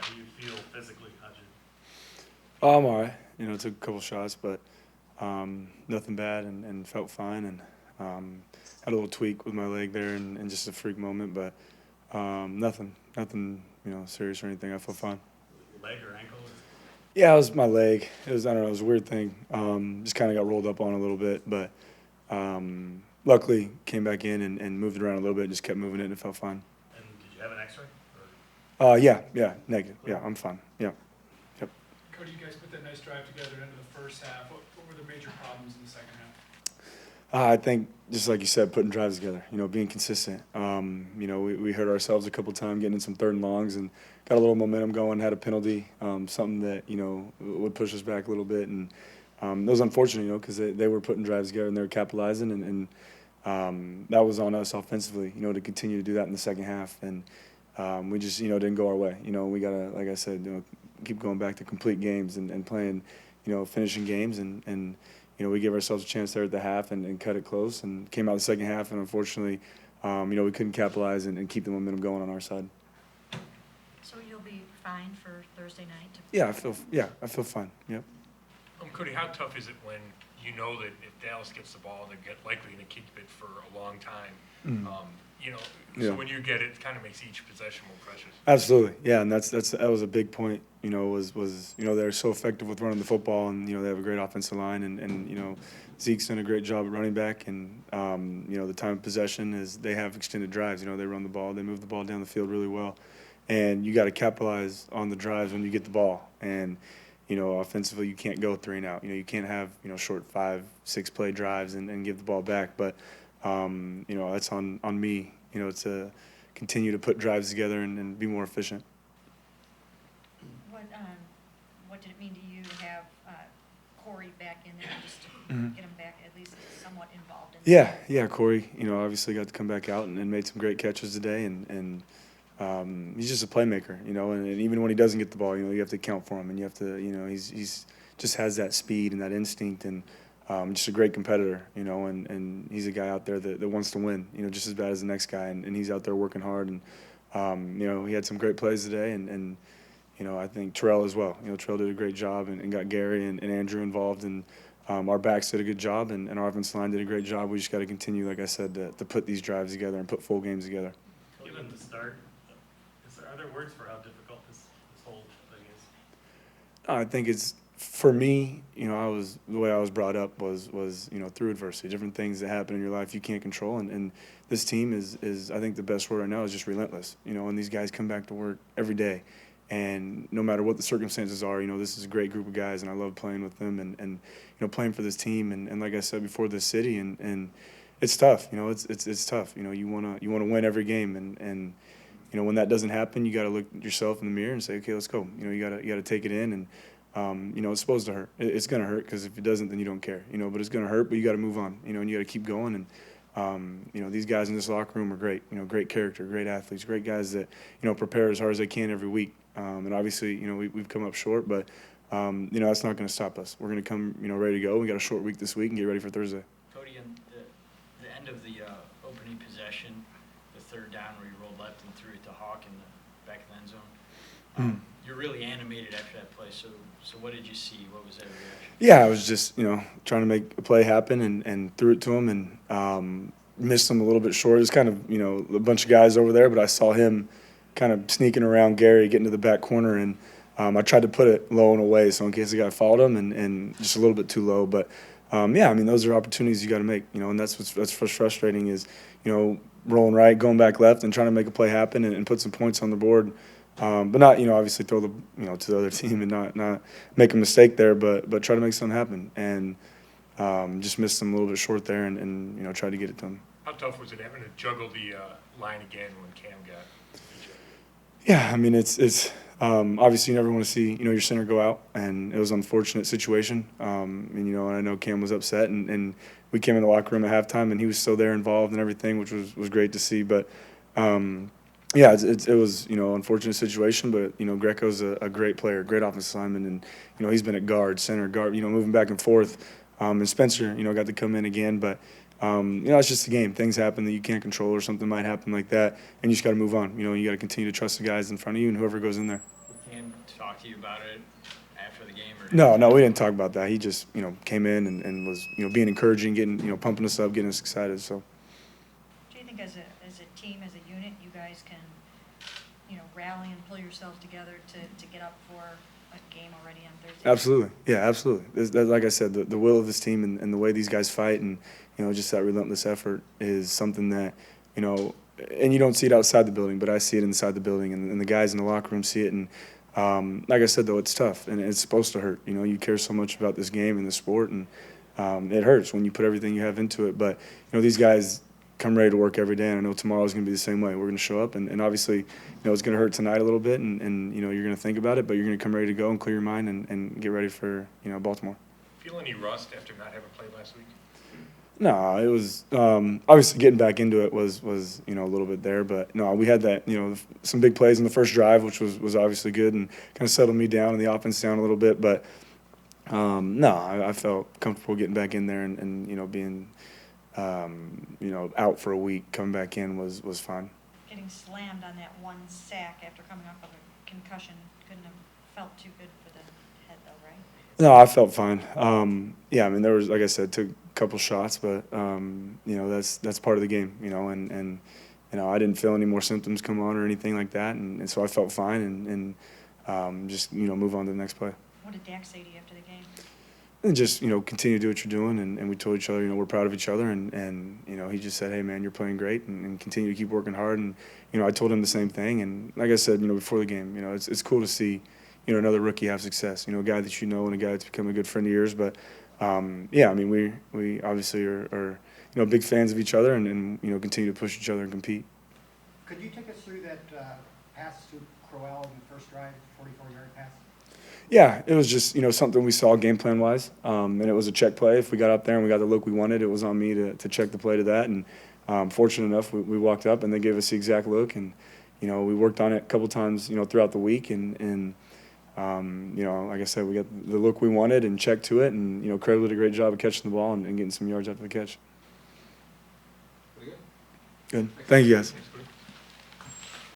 do you feel physically? How'd you? I'm all right. Took a couple shots, but nothing bad and felt fine. And had a little tweak with my leg there and just a freak moment, but nothing, serious or anything. I felt fine. Your leg or ankle? Yeah, it was my leg. I don't know, it was a weird thing. Just kind of got rolled up on a little bit, but luckily came back in and moved it around a little bit, just kept moving it and it felt fine. And did you have an X-ray? Yeah, negative. Yeah, I'm fine. Yeah. Yep. Cody, you guys put that nice drive together into the first half. What were the major problems in the second half? I think, just like you said, putting drives together, being consistent. We hurt ourselves a couple times getting in some third and longs and got a little momentum going, had a penalty, something that, would push us back a little bit. And it was unfortunate, because they were putting drives together and they were capitalizing. And that was on us offensively, to continue to do that in the second half. And we just, didn't go our way. We got to, like I said, keep going back to complete games and playing, finishing games. And we gave ourselves a chance there at the half and cut it close and came out the second half. And unfortunately, we couldn't capitalize and keep the momentum going on our side. So you'll be fine for Thursday night? Yeah, I feel fine. Yep. Cody, how tough is it when you know that if Dallas gets the ball, they're likely going to keep it for a long time? So when you get it, it kind of makes each possession more precious. Absolutely, yeah, and that was a big point. Was they're so effective with running the football, and they have a great offensive line, and Zeke's done a great job at running back, and the time of possession is they have extended drives. They run the ball, they move the ball down the field really well, and you got to capitalize on the drives when you get the ball. And offensively, you can't go 3 and out. You can't have short 5-6 play drives and give the ball back. But that's on me. To continue to put drives together and be more efficient. What did it mean to you to have Corey back in there just to get him back at least somewhat involved in Yeah, Corey, obviously got to come back out and made some great catches today, and he's just a playmaker, and even when he doesn't get the ball, you have to account for him, and you have to, he's just has that speed and that instinct, and just a great competitor, and he's a guy out there that wants to win, just as bad as the next guy, and he's out there working hard, and he had some great plays today, and I think Terrell as well. Terrell did a great job and got Gary and Andrew involved, and our backs did a good job, and our offensive line did a great job. We just got to continue, like I said, to put these drives together and put full games together. Given the start, are there words for how difficult this whole thing is? I think it's, for me, the way I was brought up was through adversity, different things that happen in your life you can't control, and this team is I think the best word right now is just relentless, and these guys come back to work every day, and no matter what the circumstances are, this is a great group of guys, and I love playing with them and playing for this team, and like I said before, this city, and it's tough, it's tough, you want to win every game, and when that doesn't happen, you got to look yourself in the mirror and say, okay, let's go, you got to take it in, and it's supposed to hurt. It's going to hurt because if it doesn't, then you don't care. But it's going to hurt, but you got to move on. And you got to keep going. And these guys in this locker room are great. Great character, great athletes, great guys that prepare as hard as they can every week. And obviously, we've come up short, but that's not going to stop us. We're going to come ready to go. We got a short week this week and get ready for Thursday. Cody, in the end of the opening possession, the third down where you rolled left and threw it to Hawk in the back of the end zone. You're really animated after that play. So what did you see? What was that reaction? Yeah, I was just, trying to make a play happen and threw it to him and missed him a little bit short. It was kind of, a bunch of guys over there, but I saw him kind of sneaking around Gary, getting to the back corner, and I tried to put it low and away so in case the guy followed him and just a little bit too low. But, those are opportunities you got to make, and that's what's frustrating is, rolling right, going back left, and trying to make a play happen and put some points on the board. But not, obviously throw the, to the other team and not make a mistake there, but try to make something happen. And just missed them a little bit short there and tried to get it to them. How tough was it having to juggle the line again when Cam got featured? Yeah, it's obviously you never want to see, your center go out, and it was an unfortunate situation. And I know Cam was upset, and we came in the locker room at halftime, and he was still there involved and everything, which was great to see. But yeah, it was, unfortunate situation, but, Greco's a great player, great offensive lineman, and, he's been at guard, center, guard, moving back and forth. And Spencer, got to come in again, but, it's just a game. Things happen that you can't control or something might happen like that, and you just got to move on. You got to continue to trust the guys in front of you and whoever goes in there. Cam him talk to you about it after the game? Or No, we didn't talk about that. He just, came in and was, being encouraging, getting, pumping us up, getting us excited. So Do you think as a team, as a unit, you guys can, rally and pull yourselves together to get up for a game already on Thursday? absolutely, yeah, absolutely. Like I said, the will of this team and the way these guys fight and just that relentless effort is something that and you don't see it outside the building, but I see it inside the building, and the guys in the locker room see it. And like I said, though, it's tough and it's supposed to hurt. You care so much about this game and the sport, and it hurts when you put everything you have into it. But these guys come ready to work every day, and I know tomorrow's going to be the same way. We're going to show up, and obviously, it's going to hurt tonight a little bit, and you're going to think about it, but you're going to come ready to go and clear your mind and get ready for Baltimore. Feel any rust after not having played last week? No, it was obviously getting back into it was a little bit there, but no, we had that some big plays in the first drive, which was obviously good and kind of settled me down and the offense down a little bit. But no, I felt comfortable getting back in there and being out for a week, coming back in was fine. Getting slammed on that one sack after coming off of a concussion couldn't have felt too good for the head, though, right? No, I felt fine. Yeah, I mean, there was, like I said, took a couple shots, but that's part of the game, and I didn't feel any more symptoms come on or anything like that, and so I felt fine and just move on to the next play. What did Dak say to you after the game? And just continue to do what you're doing, and we told each other we're proud of each other, and he just said, hey man, you're playing great, and continue to keep working hard. And I told him the same thing, and like I said before the game, it's cool to see another rookie have success, a guy that and a guy that's become a good friend of yours. But yeah, I mean, we obviously are big fans of each other, and continue to push each other and compete. Could you take us through that pass to Crowell in the first drive, 44-yard pass? Yeah, it was just something we saw game plan wise, and it was a check play. If we got up there and we got the look we wanted, it was on me to check the play to that. And fortunate enough, we walked up and they gave us the exact look, and we worked on it a couple times throughout the week, and like I said, we got the look we wanted and checked to it, and Crowell did a great job of catching the ball and getting some yards after the catch. Pretty good. Good. Thank you guys.